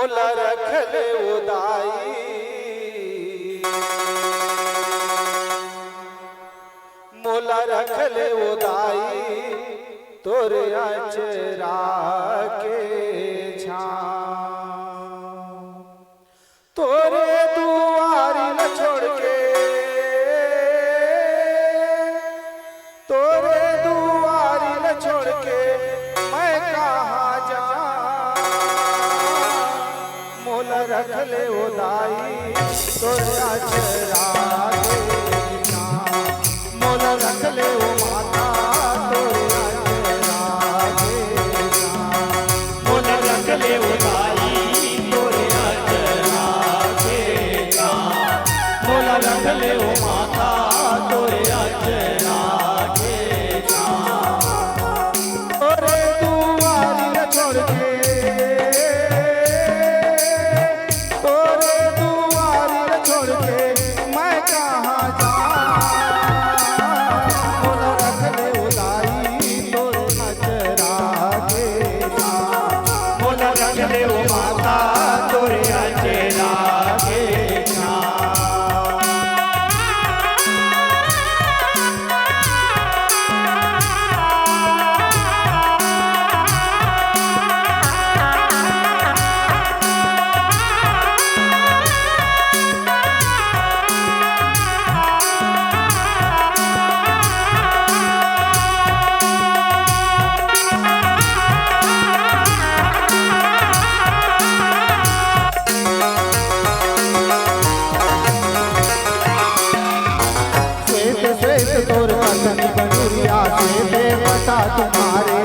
मोला रखल उदाई, मोला रखल उदाई तोर अचरा के छाँव। तोरे दुआरी न छोड़ के, तोरे दुआरी न छोड़ के मैं कहाँ जाऊं। मोला रखल उदाई तोर अचरा के छाँव। मोला रखल ओ माता तोर अचरा के छाँव। मोला रखल उदाई तोर अचरा के छाँव। मोला रखल ओ माता तोर अचरा के छाँव। तोरे दुआरी न छोड़ के, तोरे दुआरी न छोड़ के मैं कहाँ जाऊं। मोला रखल उदाई तोर अचरा के छाँव। मोला रखल ओ माता तोर अचरा के छाँव। श्वेत श्वेत तोर पतनी बनुरिया से बता तुम्हारे,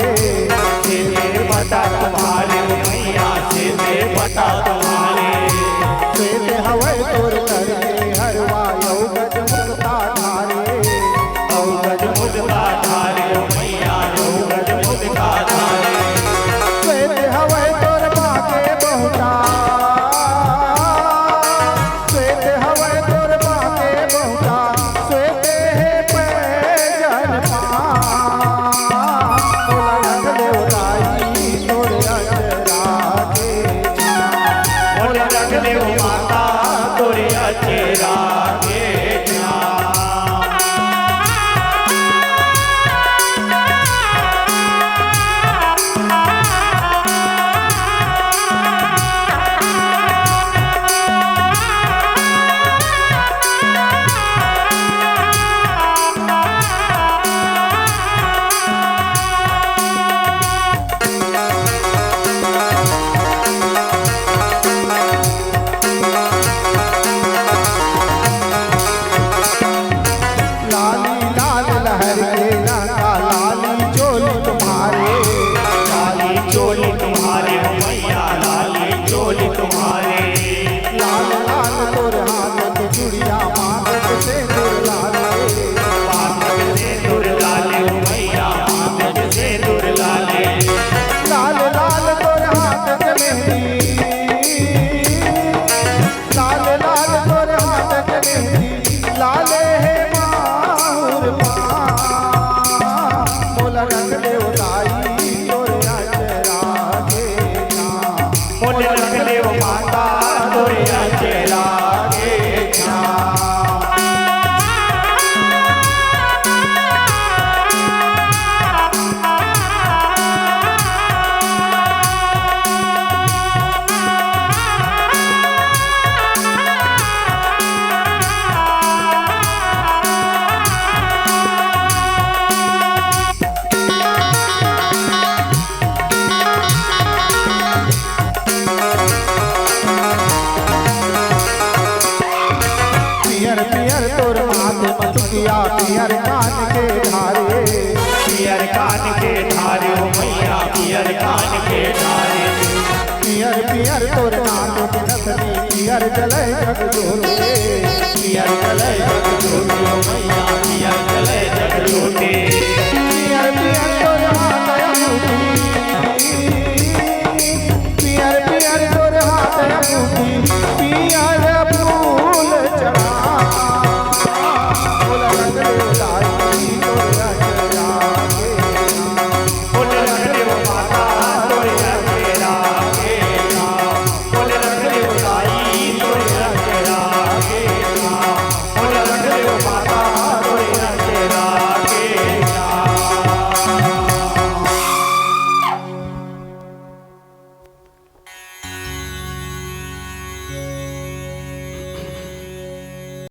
से बता तुम्हारे मैया से बता तुम्हारे। श्वेत हवै तोर करके हरवा यौ गज मुक्ता धारे। औ गज मुद्दा धारे मैया औ गज मुद्दा धारे। श्वेत हवै तोर बाके बहुता, श्वेत हवै तोर बाके बहुता। श्वेत है पैजन पाँव। मोला रखल उदाई तोर अचरा के छाँव। मोला रखल ओ माता तोर अचरा के छाँव। लाली लाल लहर के लंका लाली चोली तुम्हारे। लाली चोली तुम्हारे मैया लाली चोली तुम्हारे। लाल लाल तोर हाथ के चूड़िया मांगत से तोर लाले। मांगत से दूर लाले मैया मांगत से दूर लाले। लाल लाल तोर हाथ के मेहंदी, लाल लाल तोर हाथ के मेहंदी। लाले है माहुर पाँव। मोला रखल उदाई तोर अचरा के छाँव। मोला रखल ओ माता तोर अचरा के छाँव। पियर पियर तोर माथे मधुकिया पियर कान के धारे। पियर कान के धारे मैया पियर कान के धारे। पियर पियर तोर नाक के नथनी पियर जलै जग जोते। पियर जले जग जोते मैया पियर जले जग जोते।